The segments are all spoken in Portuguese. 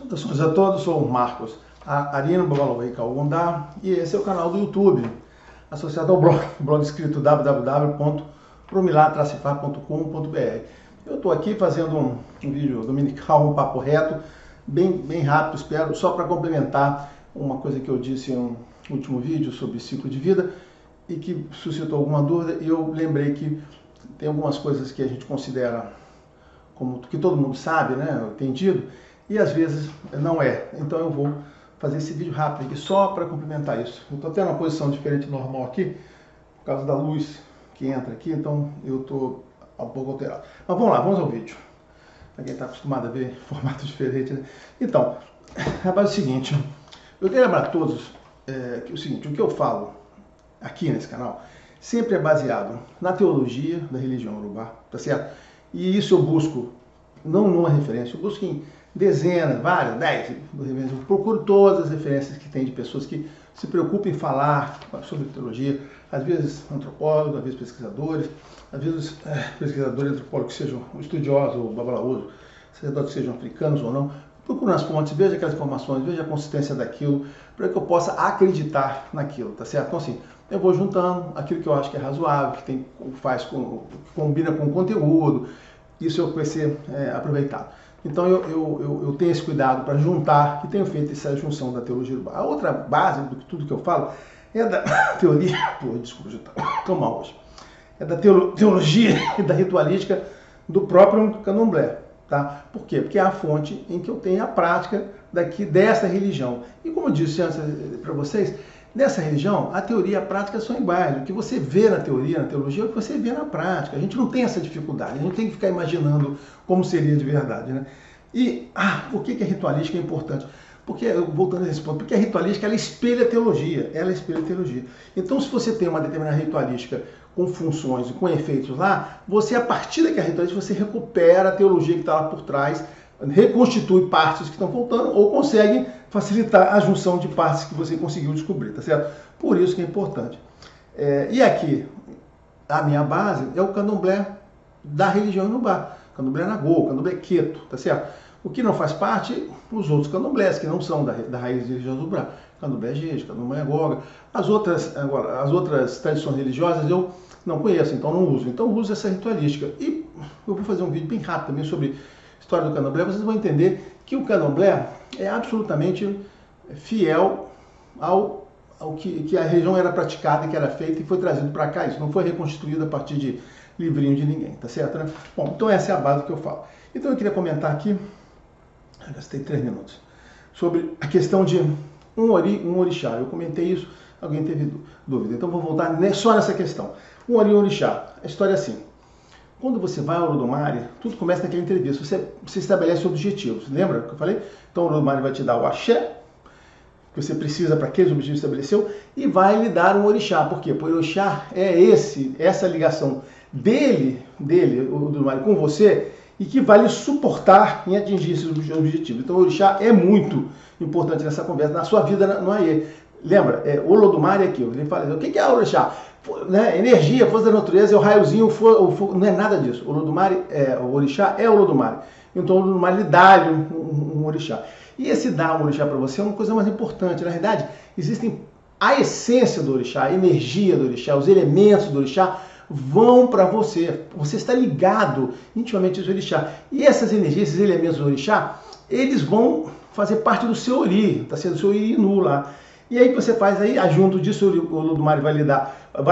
Saudações a todos, sou o Marcos Arino Babalaway Kaugundá e esse é o canal do YouTube, associado ao blog escrito www.promilá-far.com.br. Eu estou aqui fazendo um vídeo dominical, um papo reto, bem rápido, espero, só para complementar uma coisa que eu disse em um último vídeo sobre ciclo de vida e que suscitou alguma dúvida, e eu lembrei que tem algumas coisas que a gente considera como que todo mundo sabe, né, entendido, e às vezes não é. Então eu vou fazer esse vídeo rápido aqui só para complementar isso. Eu estou tendo uma posição diferente do normal aqui, por causa da luz que entra aqui, então eu estou um pouco alterado. Mas vamos lá, vamos ao vídeo. Para quem está acostumado a ver formato diferente, né? Então, rapaz, é o seguinte, eu quero lembrar a todos que é o seguinte, o que eu falo aqui nesse canal sempre é baseado na teologia da religião Urubá, tá certo? E isso eu busco, não numa referência, eu busco em dezenas, várias, 10 referências. Eu procuro todas as referências que tem de pessoas que se preocupam em falar sobre teologia, às vezes antropólogos, às vezes pesquisadores, às vezes pesquisadores, antropólogos que sejam estudiosos ou babalaúsos, sacerdotes que sejam africanos ou não. Procuro nas fontes, veja aquelas informações, veja a consistência daquilo, para que eu possa acreditar naquilo, tá certo? Então assim, eu vou juntando aquilo que eu acho que é razoável, que combina com o conteúdo, isso vai ser aproveitado. Então eu tenho esse cuidado para juntar e tenho feito essa junção da teologia Urubá. A outra base de tudo que eu falo é da teoria, desculpa, já estou mal hoje, é da teologia e da ritualística do próprio candomblé. Tá? Por quê? Porque é a fonte em que eu tenho a prática dessa religião. E como eu disse antes para vocês, nessa religião, a teoria e a prática são iguais. O que você vê na teoria, na teologia, é o que você vê na prática. A gente não tem essa dificuldade, a gente tem que ficar imaginando como seria de verdade. Né? E por que a ritualística é importante? Porque, voltando a esse ponto, porque a ritualística ela espelha a teologia. Ela espelha a teologia. Então, se você tem uma determinada ritualística com funções e com efeitos lá, você, a partir daquela ritualística, você recupera a teologia que está lá por trás, reconstitui partes que estão faltando ou consegue facilitar a junção de partes que você conseguiu descobrir, tá certo? Por isso que é importante. E aqui, a minha base é o candomblé da religião Urubá, candomblé Nagô, candomblé Queto, tá certo? O que não faz parte, os outros candomblés, que não são da raiz religiosa do Urubá, candomblé Jeje, candomblé Goga. As outras tradições religiosas eu não conheço, então não uso. Então eu uso essa ritualística. E eu vou fazer um vídeo bem rápido também sobre história do candomblé, vocês vão entender que o candomblé é absolutamente fiel ao que a religião era praticada, que era feita e foi trazido para cá. Isso não foi reconstituído a partir de livrinho de ninguém, tá certo? Né? Bom, então essa é a base que eu falo. Então eu queria comentar aqui, eu gastei 3 minutos, sobre a questão de um orixá. Eu comentei isso, alguém teve dúvida. Então vou voltar só nessa questão. Um ori, um orixá. A história é assim. Quando você vai ao Olodumare, tudo começa naquela entrevista. Você estabelece objetivos. Lembra que eu falei? Então o Olodumare vai te dar o axé, que você precisa para aqueles objetivos que estabeleceu, e vai lhe dar um orixá. Por quê? Porque o orixá é essa ligação dele, o Olodumare, com você, e que vai lhe suportar em atingir esses objetivos. Então o orixá é muito importante nessa conversa, na sua vida no Aie. Lembra? O Olodumare é aquilo. Ele fala, o que é o orixá? Né? Energia, força da natureza, é o raiozinho, o fogo, não é nada disso. O orixá é o Olodumare. Então o Olodumare lhe dá um orixá. E esse dar um orixá para você é uma coisa mais importante. Na verdade, existem a essência do orixá, a energia do orixá, os elementos do orixá vão para você. Você está ligado intimamente ao orixá. E essas energias, esses elementos do orixá, eles vão fazer parte do seu ori, tá sendo o seu irinu lá. E aí você faz aí, junto disso o Olodumare vai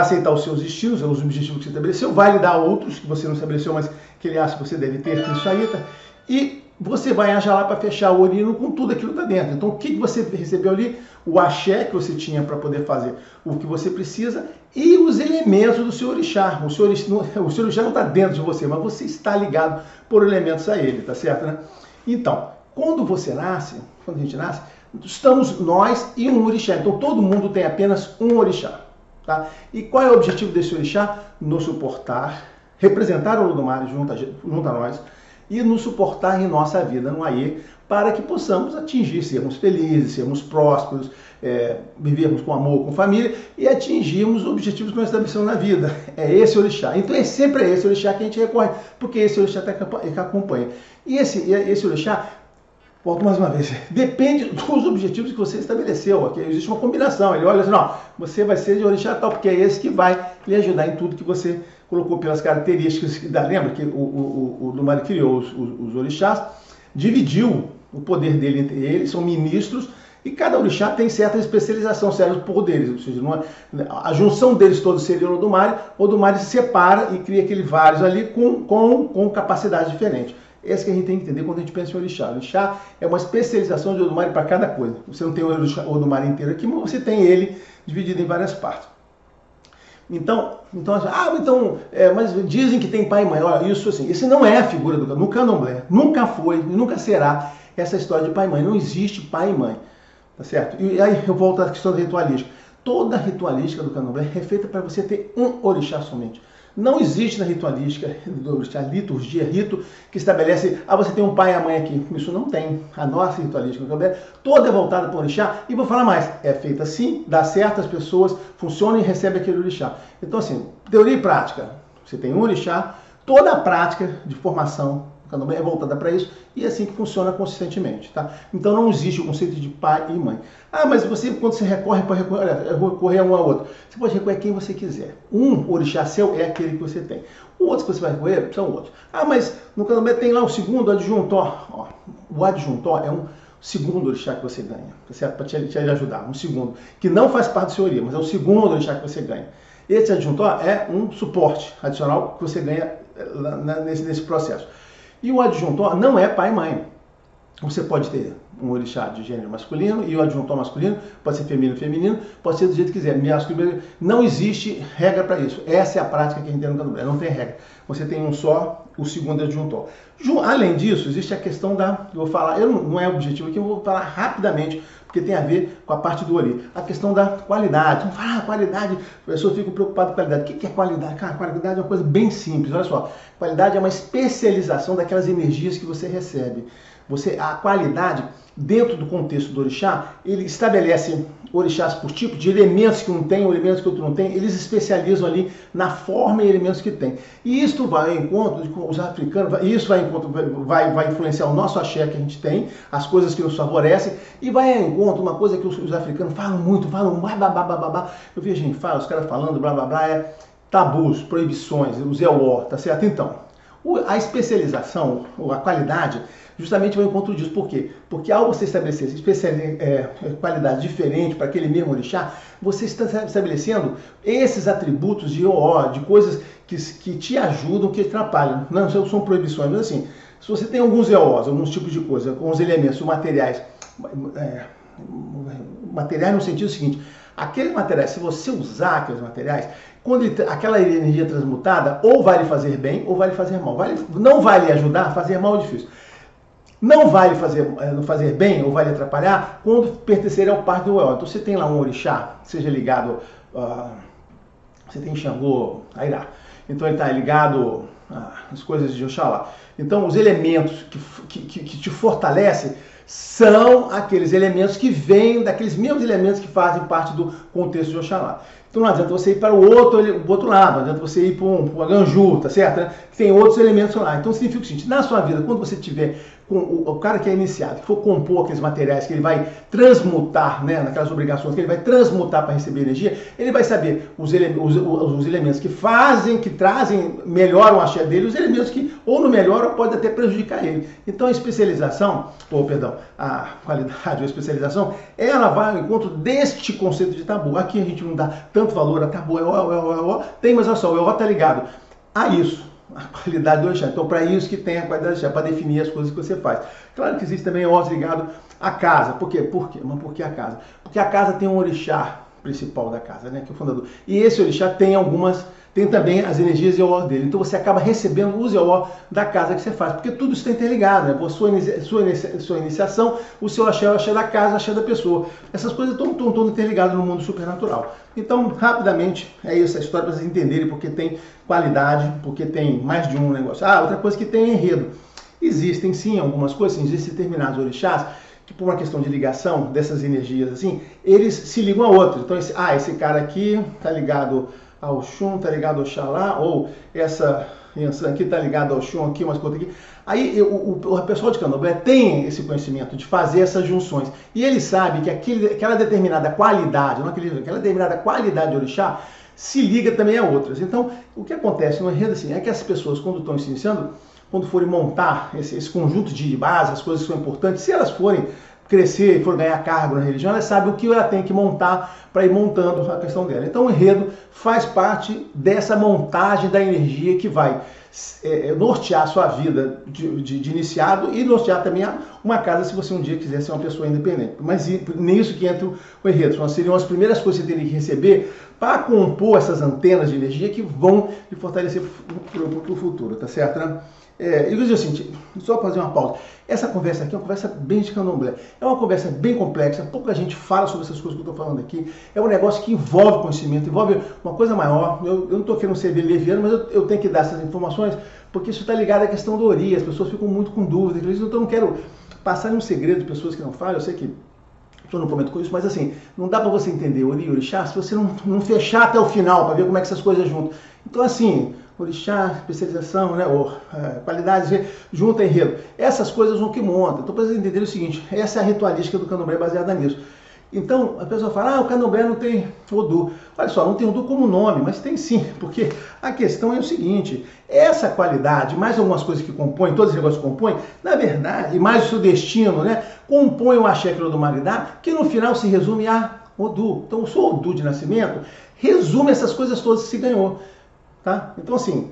aceitar os seus estilos, os objetivos que você estabeleceu, vai lhe dar outros que você não estabeleceu, mas que ele acha que você deve ter isso aí, tá? E você vai achar lá para fechar o orino com tudo aquilo que está dentro. Então o que você recebeu ali? O axé que você tinha para poder fazer o que você precisa e os elementos do seu orixá. O seu orixá não está dentro de você, mas você está ligado por elementos a ele, tá certo, né? Então, quando a gente nasce, estamos nós e um orixá. Então todo mundo tem apenas um orixá. Tá? E qual é o objetivo desse orixá? Nos suportar, representar o Olodumare junto a nós e nos suportar em nossa vida no Aie, para que possamos atingir, sermos felizes, sermos prósperos, vivermos com amor, com família e atingirmos os objetivos que nós estabelecemos na vida. É esse orixá. Então é sempre esse orixá que a gente recorre, porque esse orixá que acompanha. E esse orixá Volto mais uma vez, depende dos objetivos que você estabeleceu, ok? Existe uma combinação, ele olha assim, não, você vai ser de orixá tal, porque é esse que vai lhe ajudar em tudo que você colocou pelas características. Lembra que o Lumari criou os orixás, dividiu o poder dele entre eles, são ministros, e cada orixá tem certa especialização, certos poderes, ou seja, a junção deles todos seria o Odumare se separa e cria aqueles vários ali com capacidades diferentes. Esse que a gente tem que entender quando a gente pensa em orixá. Orixá é uma especialização de Odumare para cada coisa. Você não tem o Odumare inteiro aqui, mas você tem ele dividido em várias partes. Mas dizem que tem pai e mãe. Olha, isso assim, esse não é a figura no candomblé. Nunca foi e nunca será essa história de pai e mãe. Não existe pai e mãe. Tá certo? E aí eu volto à questão da ritualística. Toda a ritualística do candomblé é feita para você ter um orixá somente. Não existe na ritualística do orixá, liturgia, rito, que estabelece, você tem um pai e a mãe aqui. Isso não tem. A nossa ritualística do candomblé toda é voltada para o orixá. E vou falar mais, é feita assim, dá certo, as pessoas funcionam e recebem aquele orixá. Então assim, teoria e prática. Você tem um orixá, toda a prática de formação do candomblé é voltada para isso e é assim que funciona consistentemente, tá? Então não existe o conceito de pai e mãe. Mas você, quando você recorre, pode recorrer a um ao outro. Você pode recorrer a quem você quiser. Um orixá seu é aquele que você tem. O outro que você vai recorrer são outros. Mas no candomblé tem lá o segundo adjuntor. O adjuntor é um segundo orixá que você ganha, tá certo? Para te ajudar, um segundo, que não faz parte do seu orixá, mas é o segundo orixá que você ganha. Esse adjuntor é um suporte adicional que você ganha nesse processo. E o adjuntor não é pai e mãe. Você pode ter um orixá de gênero masculino e o adjuntor masculino, pode ser feminino, pode ser do jeito que quiser. Não existe regra para isso. Essa é a prática que a gente tem no candomblé, não tem regra. Você tem um só, o segundo adjuntor. Além disso, existe a questão não é o objetivo aqui, eu vou falar rapidamente, porque tem a ver com a parte do ori. A questão da qualidade. Vamos falar qualidade, a pessoa fica preocupada com qualidade. O que é qualidade? Cara, qualidade é uma coisa bem simples, olha só. Qualidade é uma especialização daquelas energias que você recebe. A qualidade, dentro do contexto do orixá, ele estabelece orixás por tipo de elementos que um tem, elementos que outro não tem, eles especializam ali na forma e elementos que tem. E isso vai ao encontro com os africanos, isso vai influenciar o nosso axé que a gente tem, as coisas que nos favorecem, e vai ao encontro uma coisa que os africanos falam muito, blá. Eu vi a gente os caras falando blá blá blá, tabus, proibições, os EOR, tá certo? Então, a especialização, a qualidade, justamente vai ao encontro disso. Por quê? Porque ao você estabelecer qualidade diferente para aquele mesmo orixá, você está estabelecendo esses atributos de EOR, de coisas que te ajudam, que te atrapalham. Não são proibições, mas assim, se você tem alguns EORs, alguns tipos de coisa, com os elementos, materiais no sentido seguinte, aqueles materiais, se você usar aqueles materiais, aquela energia transmutada, ou vai lhe fazer bem, ou vai lhe fazer mal. Não vai lhe ajudar, fazer mal é difícil. Não vai lhe fazer bem, ou vai lhe atrapalhar, quando pertencer ao parte do EOR. Então você tem lá um orixá, seja ligado, você tem Xangô, Airá. Então ele está ligado às coisas de Oxalá. Então os elementos que te fortalecem são aqueles elementos que vêm daqueles mesmos elementos que fazem parte do contexto de Oxalá. Então não adianta você ir para o outro lado, não adianta você ir para o Aganju, tá certo? Tem outros elementos lá. Então significa o seguinte, na sua vida, quando você tiver com o cara que é iniciado, que for compor aqueles materiais que ele vai transmutar, né, naquelas obrigações que ele vai transmutar para receber energia, ele vai saber os elementos que trazem, melhoram o axé dele, os elementos que ou não melhoram, pode até prejudicar ele. Então a a qualidade ou a especialização, ela vai ao encontro deste conceito de tabu. Aqui a gente não dá tanto valor a tabu, mas olha só, o EO está ligado a isso. A qualidade do orixá. Então, para isso que tem a qualidade do orixá, para definir as coisas que você faz. Claro que existe também orixá ligado à casa. Por quê? Mas por que a casa? Porque a casa tem um orixá principal da casa, né, que é o fundador. E esse orixá tem também as energias EOR dele. Então você acaba recebendo os EOR da casa que você faz, porque tudo isso está interligado, né? Sua iniciação, o seu axé, o axé da casa, o axé da pessoa. Essas coisas estão todas interligadas no mundo supernatural. Então, rapidamente, é isso a história para vocês entenderem porque tem qualidade, porque tem mais de um negócio. Outra coisa que tem é enredo. Existem sim algumas coisas, existem determinados orixás que por uma questão de ligação dessas energias assim, eles se ligam a outros. Então, esse cara aqui está ligado ao Xum, está ligado ao Oxalá, ou Yansan, aqui está ligado ao Xun, aqui umas coisas aqui. Aí o pessoal de Candomblé tem esse conhecimento de fazer essas junções. E ele sabe que aquela determinada qualidade, não aquela determinada qualidade de orixá, se liga também a outras. Então, o que acontece no enredo assim, é que as pessoas, quando estão se iniciando, quando forem montar esse conjunto de base, as coisas que são importantes, se elas forem crescer e for ganhar cargo na religião, ela sabe o que ela tem que montar para ir montando a questão dela. Então o enredo faz parte dessa montagem da energia que vai nortear a sua vida de iniciado e nortear também uma casa se você um dia quiser ser uma pessoa independente. Mas nisso que entra o enredo. Seriam as primeiras coisas que você teria que receber para compor essas antenas de energia que vão lhe fortalecer para o futuro, tá certo, né? Eu digo assim, só fazer uma pausa. Essa conversa aqui é uma conversa bem de candomblé. É uma conversa bem complexa, pouca gente fala sobre essas coisas que eu estou falando aqui. É um negócio que envolve conhecimento, envolve uma coisa maior. Eu não estou querendo ser leviano, mas eu tenho que dar essas informações, porque isso está ligado à questão do Ori. As pessoas ficam muito com dúvidas. Então eu não quero passar nenhum segredo de pessoas que não falam. Eu sei que eu não comento com isso, mas assim, não dá para você entender Ori e Orixá se você não fechar até o final para ver como é que essas coisas juntam. Então assim, Orixá, especialização, né, ou qualidades, junta enredo. Essas coisas no que monta. Então, para vocês entenderem o seguinte, essa é a ritualística do candomblé baseada nisso. Então, a pessoa fala, o candomblé não tem Odu. Olha só, não tem Odu como nome, mas tem sim, porque a questão é o seguinte, essa qualidade, mais algumas coisas que compõem, todos os negócios que compõem, na verdade, e mais o seu destino, né, compõe o axé do Magdá, que no final se resume a Odu. Então, o seu Odu de nascimento resume essas coisas todas que se ganhou. Tá? Então, assim,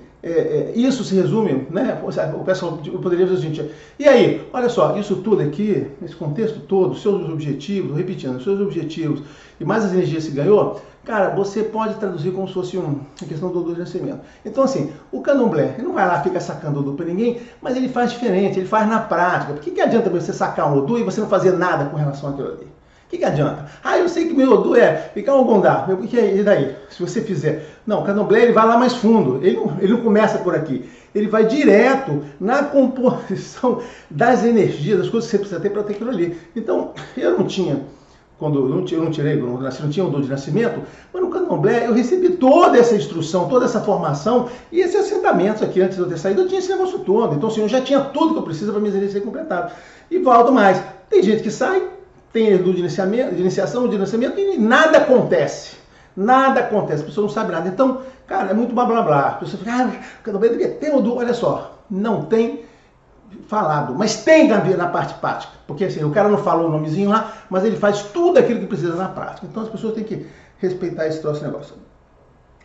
isso se resume, né? O pessoal poderia dizer o seguinte, e aí, olha só, isso tudo aqui, esse contexto todo, seus objetivos, repetindo, seus objetivos e mais as energias que se ganhou, cara, você pode traduzir como se fosse uma questão do nascimento. Então, assim, o candomblé, ele não vai lá ficar sacando Odu para ninguém, mas ele faz diferente, ele faz na prática. Por que adianta você sacar um Odu e você não fazer nada com relação àquilo ali? O que adianta? Eu sei que meu Odu é ficar um Ogondá. O que é? E daí? Se você fizer. Não, o candomblé ele vai lá mais fundo. Ele não começa por aqui. Ele vai direto na composição das energias, das coisas que você precisa ter para ter aquilo ali. Então, eu não tinha, quando eu não tirei, não tinha Odu de nascimento, mas no candomblé eu recebi toda essa instrução, toda essa formação e esses assentamentos aqui, antes de eu ter saído, eu tinha esse negócio todo. Então, assim, eu já tinha tudo que eu preciso para minhas energias serem completadas. E volto mais. Tem gente que sai, tem Edu de iniciação, de nascimento, e nada acontece. Nada acontece, a pessoa não sabe nada. Então, cara, é muito blá blá blá. A pessoa fica, o candomblé devia ter Odu. Olha só, não tem falado, mas tem na parte prática. Porque assim, o cara não falou o nomezinho lá, mas ele faz tudo aquilo que precisa na prática. Então as pessoas têm que respeitar esse troço negócio.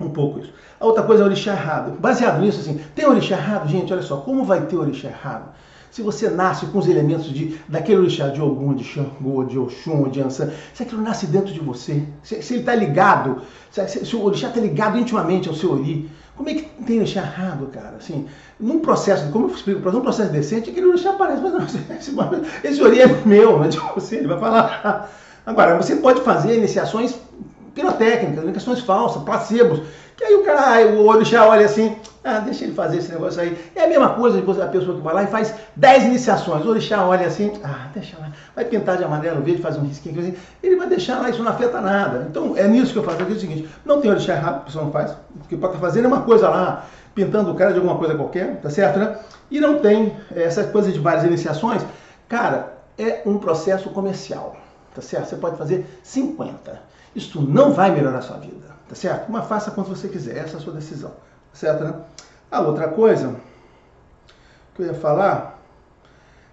Um pouco isso. A outra coisa é o orixá errado. Baseado nisso, assim, tem orixá errado? Gente, olha só, como vai ter orixá errado? Se você nasce com os elementos daquele orixá de Ogum, de Xangô, de Oxum, de Ansan, se aquilo nasce dentro de você, se ele está ligado, se o orixá está ligado intimamente ao seu ori, como é que tem orixá errado, cara? Assim, num processo, como eu explico, num processo decente, aquele orixá aparece, mas não, esse ori é meu, não é de você, ele vai falar. Agora, você pode fazer iniciações pirotécnicas, iniciações falsas, placebos, que aí o cara, o orixá olha assim, deixa ele fazer esse negócio aí. É a mesma coisa a pessoa que vai lá e faz 10 iniciações. O orixá olha assim, deixa lá. Vai pintar de amarelo, verde, faz um risquinho assim. Ele vai deixar lá, isso não afeta nada. Então é nisso que eu faço aqui, é o seguinte, não tem orixá errado, a pessoa não faz. Porque pode estar fazendo uma coisa lá, pintando o cara de alguma coisa qualquer, tá certo, né? E não tem essa coisa de várias iniciações. Cara, é um processo comercial, tá certo? Você pode fazer 50. Isso não vai melhorar a sua vida, tá certo? Mas faça quando você quiser, essa é a sua decisão, tá certo, né? A outra coisa que eu ia falar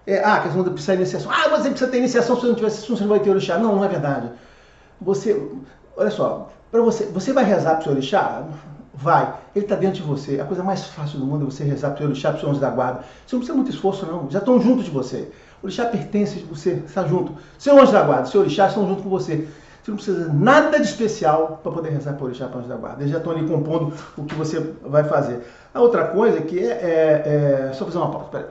é a questão de precisar de iniciação. Você precisa ter iniciação, se você não tiver iniciação, você não vai ter orixá. Não, não é verdade. Olha só, para você vai rezar para o seu orixá? Vai, ele está dentro de você. A coisa mais fácil do mundo é você rezar para o orixá, para o seu anjo da guarda. Você não precisa muito esforço, não. Já estão juntos de você. O orixá pertence a você, está junto. Seu anjo da guarda, seu orixá estão junto com você. Você não precisa nada de especial para poder rezar para o orixá, para o anjo da guarda. Eles já estão ali compondo o que você vai fazer. A outra coisa que só fazer uma pausa, peraí.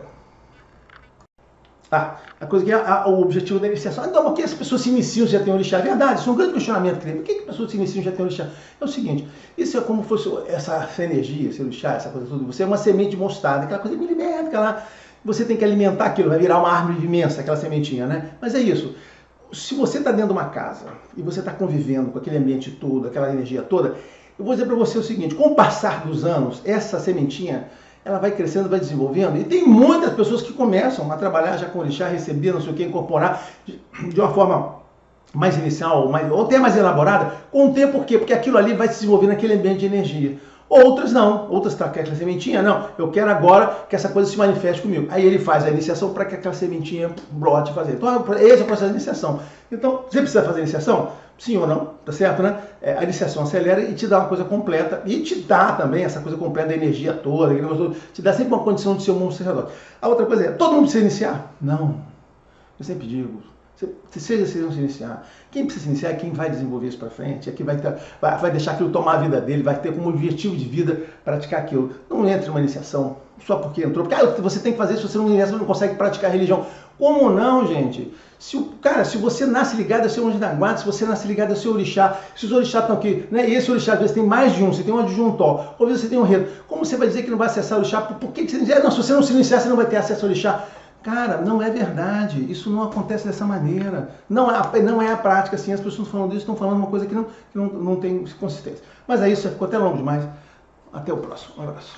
A coisa que é o objetivo da iniciação. Então, por que as pessoas se iniciam já tem orixá? É verdade, isso é um grande questionamento que tem. Por que as pessoas se iniciam já tem orixá? É o seguinte, isso é como se fosse essa energia, esse orixá, essa coisa toda. Você é uma semente de mostarda, aquela coisa milimétrica lá. Você tem que alimentar aquilo, vai virar uma árvore imensa, aquela sementinha, né? Mas é isso. Se você está dentro de uma casa e você está convivendo com aquele ambiente todo, aquela energia toda, eu vou dizer para você o seguinte, com o passar dos anos, essa sementinha, ela vai crescendo, vai desenvolvendo. E tem muitas pessoas que começam a trabalhar já com orixá, receber, não sei o que, incorporar de uma forma mais inicial, ou até mais elaborada, com o tempo. Por quê? Porque aquilo ali vai se desenvolver naquele ambiente de energia. Outras não, outras tá com aquela sementinha, não, eu quero agora que essa coisa se manifeste comigo. Aí ele faz a iniciação para que aquela sementinha brote e fazer. Então esse é o processo de iniciação. Então, você precisa fazer a iniciação? Sim ou não, tá certo, né? A iniciação acelera e te dá uma coisa completa, e te dá também essa coisa completa da energia toda, te dá sempre uma condição de ser um monstro sacerdote. A outra coisa é, todo mundo precisa iniciar? Não, eu sempre digo, seja se não se iniciar. Quem precisa se iniciar é quem vai desenvolver isso para frente, é quem vai deixar aquilo tomar a vida dele, vai ter como objetivo de vida praticar aquilo. Não entre numa iniciação só porque entrou, porque você tem que fazer isso, se você não inicia, você não consegue praticar a religião. Como não, gente? Se você nasce ligado ao seu anjo da guarda, se você nasce ligado ao seu orixá, se os orixás estão aqui, né? E esse orixá, às vezes tem mais de um, você tem um adjuntor, ou às vezes você tem um redo. Como você vai dizer que não vai acessar o orixá? Por que você diz, não, se você não se iniciar, você não vai ter acesso ao orixá? Cara, não é verdade, isso não acontece dessa maneira, não é a prática assim, as pessoas falando disso, estão falando uma coisa que não tem consistência. Mas é isso, já ficou até longo demais, até o próximo, um abraço.